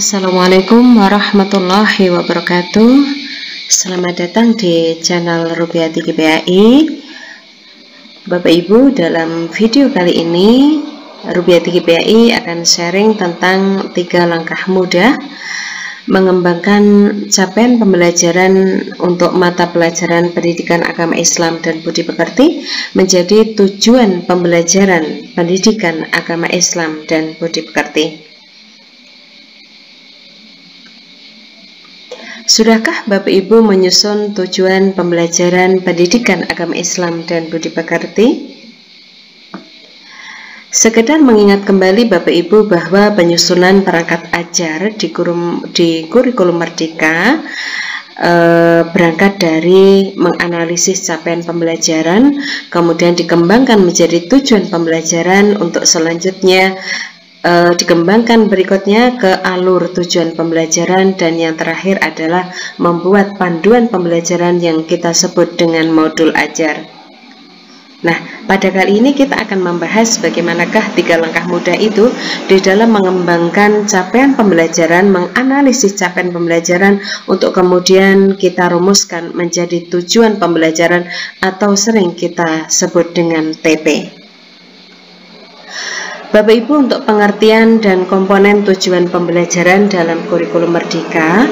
Assalamualaikum warahmatullahi wabarakatuh. Selamat datang di channel Rupiati GPAI. Bapak Ibu, dalam video kali ini Rupiati GPAI akan sharing tentang 3 langkah mudah mengembangkan capaian pembelajaran untuk mata pelajaran pendidikan agama Islam dan budi pekerti menjadi tujuan pembelajaran pendidikan agama Islam dan budi pekerti. Sudahkah Bapak Ibu menyusun tujuan pembelajaran pendidikan agama Islam dan budi pekerti? Sekedar mengingat kembali Bapak Ibu bahwa penyusunan perangkat ajar di kurikulum Merdeka berangkat dari menganalisis capaian pembelajaran, kemudian dikembangkan menjadi tujuan pembelajaran untuk selanjutnya dikembangkan berikutnya ke alur tujuan pembelajaran, dan yang terakhir adalah membuat panduan pembelajaran yang kita sebut dengan modul ajar. Nah, pada kali ini kita akan membahas bagaimanakah 3 langkah mudah itu di dalam mengembangkan capaian pembelajaran, menganalisis capaian pembelajaran untuk kemudian kita rumuskan menjadi tujuan pembelajaran atau sering kita sebut dengan TP. Bapak Ibu, untuk pengertian dan komponen tujuan pembelajaran dalam kurikulum Merdeka,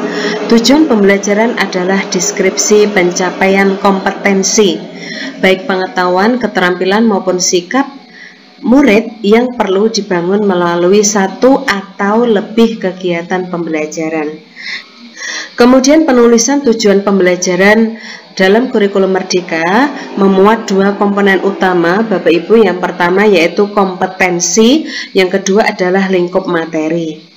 tujuan pembelajaran adalah deskripsi pencapaian kompetensi, baik pengetahuan, keterampilan maupun sikap murid yang perlu dibangun melalui satu atau lebih kegiatan pembelajaran. Kemudian penulisan tujuan pembelajaran dalam kurikulum Merdeka memuat 2 komponen utama Bapak Ibu. Yang pertama yaitu kompetensi, yang kedua adalah lingkup materi.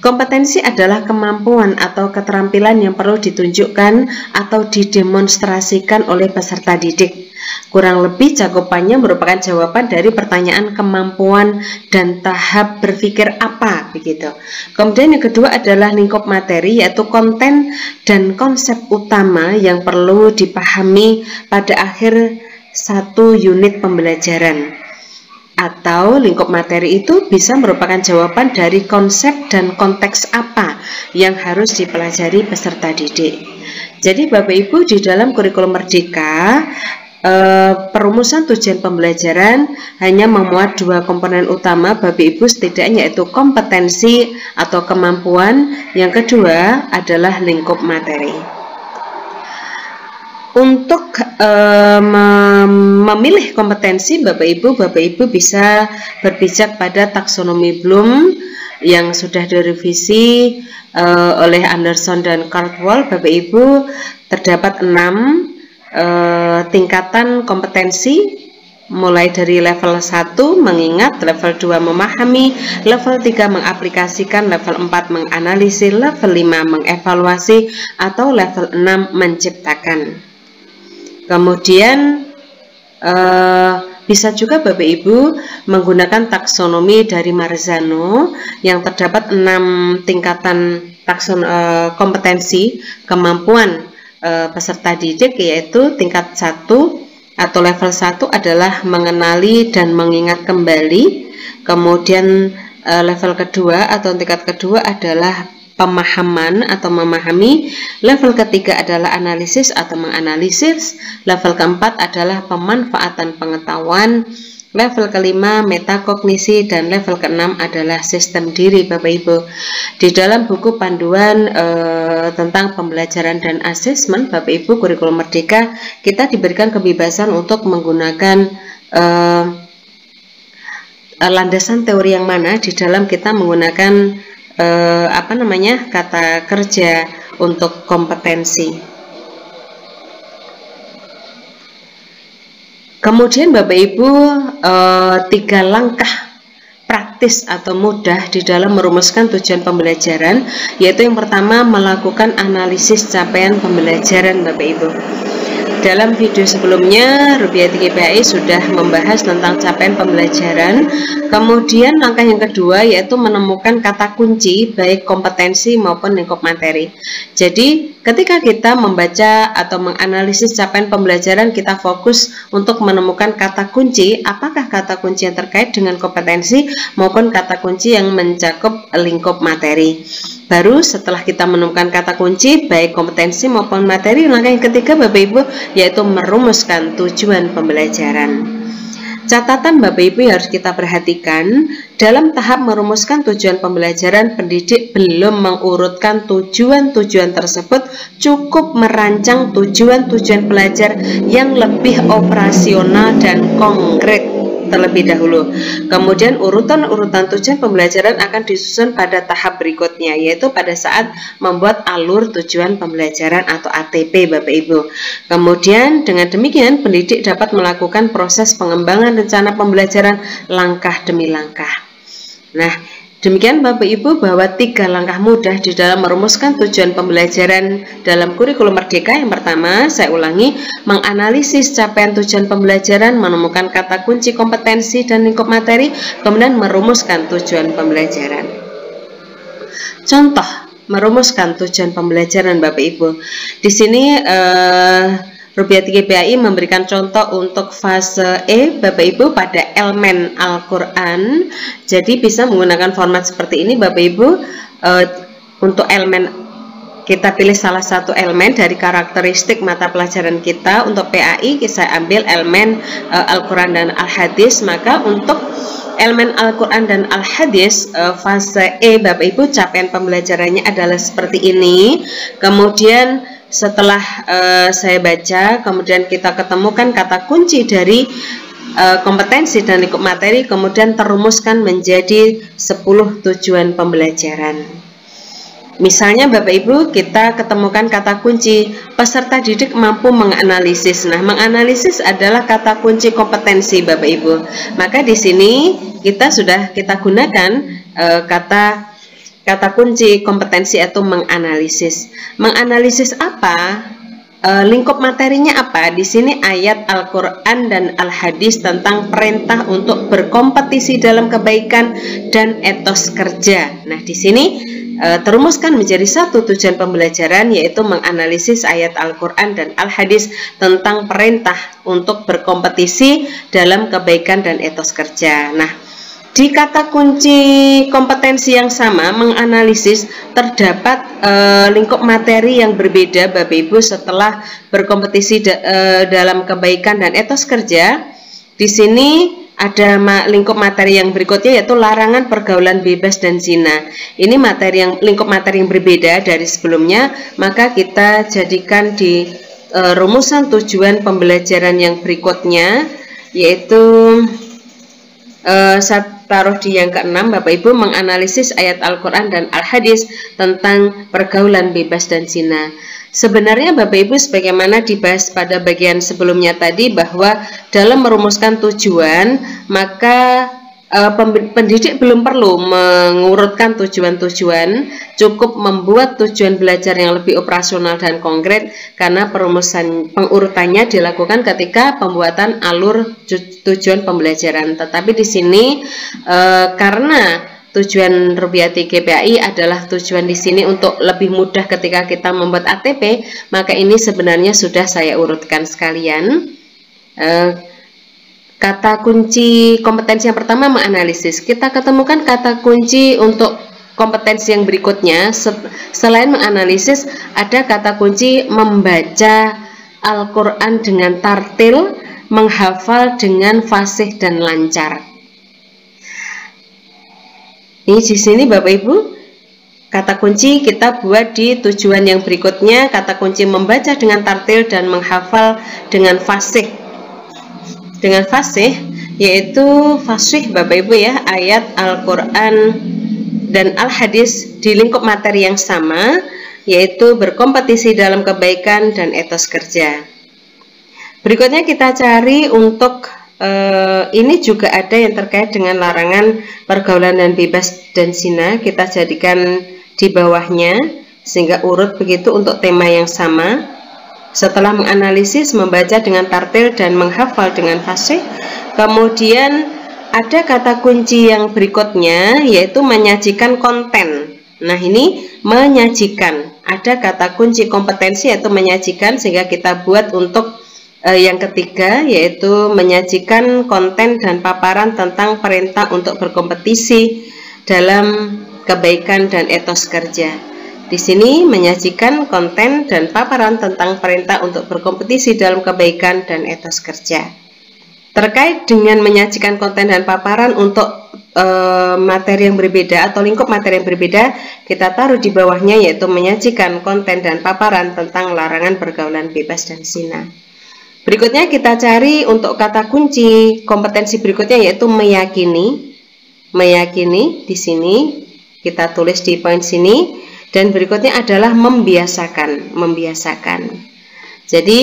Kompetensi adalah kemampuan atau keterampilan yang perlu ditunjukkan atau didemonstrasikan oleh peserta didik. Kurang lebih cakupannya merupakan jawaban dari pertanyaan kemampuan dan tahap berpikir apa, begitu. Kemudian yang kedua adalah lingkup materi, yaitu konten dan konsep utama yang perlu dipahami pada akhir 1 unit pembelajaran. Atau lingkup materi itu bisa merupakan jawaban dari konsep dan konteks apa yang harus dipelajari peserta didik. Jadi Bapak Ibu, di dalam kurikulum Merdeka perumusan tujuan pembelajaran hanya memuat 2 komponen utama Bapak Ibu setidaknya, yaitu kompetensi atau kemampuan, yang kedua adalah lingkup materi. Untuk memilih kompetensi Bapak Ibu bisa berpijak pada taksonomi Bloom yang sudah direvisi oleh Anderson dan Caldwell. Bapak Ibu, terdapat 6 tingkatan kompetensi, mulai dari level 1 mengingat, level 2 memahami, level 3 mengaplikasikan, level 4 menganalisis, level 5 mengevaluasi, atau level 6 menciptakan. Kemudian bisa juga Bapak Ibu menggunakan taksonomi dari Marzano yang terdapat 6 tingkatan kompetensi kemampuan peserta didik, yaitu tingkat 1 atau level 1 adalah mengenali dan mengingat kembali. Kemudian level kedua atau tingkat kedua adalah pemahaman atau memahami. Level ketiga adalah analisis atau menganalisis. Level keempat adalah pemanfaatan pengetahuan. Level kelima metakognisi, dan level keenam adalah sistem diri Bapak Ibu. Di dalam buku panduan tentang pembelajaran dan asesmen Bapak Ibu kurikulum Merdeka, kita diberikan kebebasan untuk menggunakan landasan teori yang mana di dalam kita menggunakan kata kerja untuk kompetensi. Kemudian Bapak Ibu, 3 langkah praktis atau mudah di dalam merumuskan tujuan pembelajaran, yaitu yang pertama melakukan analisis capaian pembelajaran Bapak Ibu. Dalam video sebelumnya Rupiati GPAI sudah membahas tentang capaian pembelajaran. Kemudian langkah yang kedua yaitu menemukan kata kunci baik kompetensi maupun lingkup materi. Jadi ketika kita membaca atau menganalisis capaian pembelajaran, kita fokus untuk menemukan kata kunci, apakah kata kunci yang terkait dengan kompetensi maupun kata kunci yang mencakup lingkup materi. Baru setelah kita menemukan kata kunci baik kompetensi maupun materi, langkah yang ketiga Bapak Ibu yaitu merumuskan tujuan pembelajaran. Catatan Bapak Ibu yang harus kita perhatikan, dalam tahap merumuskan tujuan pembelajaran, pendidik belum mengurutkan tujuan-tujuan tersebut, cukup merancang tujuan-tujuan pelajar yang lebih operasional dan konkret terlebih dahulu. Kemudian urutan-urutan tujuan pembelajaran akan disusun pada tahap berikutnya, yaitu pada saat membuat alur tujuan pembelajaran atau ATP Bapak Ibu. Kemudian dengan demikian pendidik dapat melakukan proses pengembangan rencana pembelajaran langkah demi langkah. Nah, demikian Bapak Ibu bahwa 3 langkah mudah di dalam merumuskan tujuan pembelajaran dalam kurikulum merdeka. Yang pertama, saya ulangi, menganalisis capaian tujuan pembelajaran, menemukan kata kunci kompetensi dan lingkup materi, kemudian merumuskan tujuan pembelajaran. Contoh merumuskan tujuan pembelajaran Bapak Ibu. Di sini Rubiati GPAI memberikan contoh untuk fase E Bapak Ibu pada elemen Al-Quran. Jadi bisa menggunakan format seperti ini Bapak Ibu. Untuk elemen kita pilih salah satu elemen dari karakteristik mata pelajaran kita. Untuk PAI saya ambil elemen Al-Quran dan Al-Hadis. Maka untuk elemen Al-Quran dan Al-Hadis fase E Bapak Ibu capaian pembelajarannya adalah seperti ini. Kemudian setelah saya baca, kemudian kita ketemukan kata kunci dari kompetensi dan lingkup materi, kemudian terumuskan menjadi 10 tujuan pembelajaran. Misalnya Bapak Ibu, kita ketemukan kata kunci peserta didik mampu menganalisis. Nah, menganalisis adalah kata kunci kompetensi Bapak Ibu. Maka di sini kita gunakan kata kunci kompetensi atau menganalisis. Menganalisis apa? Lingkup materinya apa? Di sini ayat Al-Quran dan Al-Hadis tentang perintah untuk berkompetisi dalam kebaikan dan etos kerja. Nah, di sini terumuskan menjadi 1 tujuan pembelajaran, yaitu menganalisis ayat Al-Quran dan Al-Hadis tentang perintah untuk berkompetisi dalam kebaikan dan etos kerja. Nah, di kata kunci kompetensi yang sama, menganalisis, terdapat lingkup materi yang berbeda Bapak Ibu setelah berkompetisi dalam kebaikan dan etos kerja. Di sini ada lingkup materi yang berikutnya, yaitu larangan pergaulan bebas dan zina. Ini lingkup materi yang berbeda dari sebelumnya, maka kita jadikan di rumusan tujuan pembelajaran yang berikutnya, yaitu saya taruh di yang ke-6 Bapak Ibu, menganalisis ayat Al-Quran dan Al-Hadis tentang pergaulan bebas dan zina. Sebenarnya Bapak Ibu, sebagaimana dibahas pada bagian sebelumnya tadi, bahwa dalam merumuskan tujuan, maka pendidik belum perlu mengurutkan tujuan-tujuan, cukup membuat tujuan belajar yang lebih operasional dan konkret, karena pengurutannya dilakukan ketika pembuatan alur tujuan pembelajaran. Tetapi di sini karena tujuan Rubiati GPAI adalah tujuan di sini untuk lebih mudah ketika kita membuat ATP, maka ini sebenarnya sudah saya urutkan sekalian. Kata kunci kompetensi yang pertama, menganalisis. Kita ketemukan kata kunci untuk kompetensi yang berikutnya. Selain menganalisis, ada kata kunci membaca Al-Quran dengan tartil, menghafal dengan fasih dan lancar. Ini di sini Bapak Ibu, kata kunci kita buat di tujuan yang berikutnya. Kata kunci membaca dengan tartil dan menghafal dengan fasih. Dengan fasih, yaitu fasih Bapak Ibu ya, ayat Al-Quran dan Al-Hadis di lingkup materi yang sama, yaitu berkompetisi dalam kebaikan dan etos kerja. Berikutnya kita cari untuk ini juga ada yang terkait dengan larangan pergaulan dan bebas dan zina. Kita jadikan di bawahnya sehingga urut begitu untuk tema yang sama. Setelah menganalisis, membaca dengan tartil dan menghafal dengan fasih, kemudian ada kata kunci yang berikutnya, yaitu menyajikan konten. Nah, ini menyajikan, ada kata kunci kompetensi yaitu menyajikan, sehingga kita buat untuk yang ketiga, yaitu menyajikan konten dan paparan tentang perintah untuk berkompetisi dalam kebaikan dan etos kerja. Di sini menyajikan konten dan paparan tentang perintah untuk berkompetisi dalam kebaikan dan etos kerja. Terkait dengan menyajikan konten dan paparan untuk materi yang berbeda atau lingkup materi yang berbeda, kita taruh di bawahnya, yaitu menyajikan konten dan paparan tentang larangan pergaulan bebas dan zina. Berikutnya kita cari untuk kata kunci kompetensi berikutnya, yaitu meyakini. Meyakini di sini kita tulis di poin sini, dan berikutnya adalah membiasakan. Jadi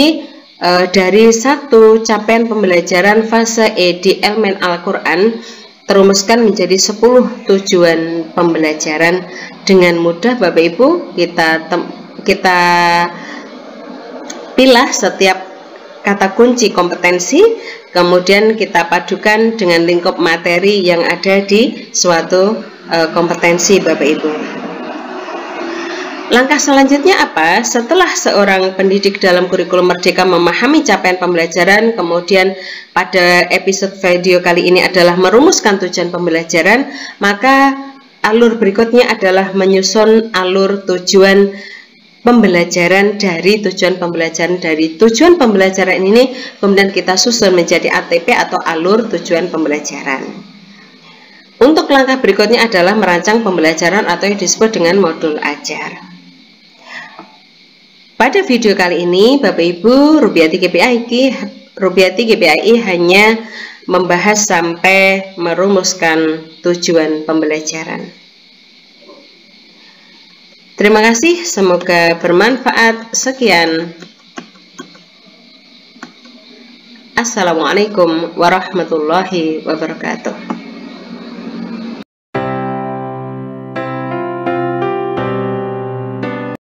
dari satu capaian pembelajaran fase E di elemen Al-Quran terumuskan menjadi 10 tujuan pembelajaran. Dengan mudah Bapak Ibu kita pilah setiap kata kunci kompetensi, kemudian kita padukan dengan lingkup materi yang ada di suatu kompetensi Bapak Ibu. Langkah selanjutnya apa? Setelah seorang pendidik dalam kurikulum merdeka memahami capaian pembelajaran, kemudian pada episode video kali ini adalah merumuskan tujuan pembelajaran, maka alur berikutnya adalah menyusun alur tujuan pembelajaran dari tujuan pembelajaran. Dari tujuan pembelajaran ini kemudian kita susun menjadi ATP atau alur tujuan pembelajaran. Untuk langkah berikutnya adalah merancang pembelajaran atau yang disebut dengan modul ajar. Pada video kali ini Bapak Ibu, Rubiati GPAI hanya membahas sampai merumuskan tujuan pembelajaran. Terima kasih, semoga bermanfaat. Sekian. Assalamualaikum warahmatullahi wabarakatuh.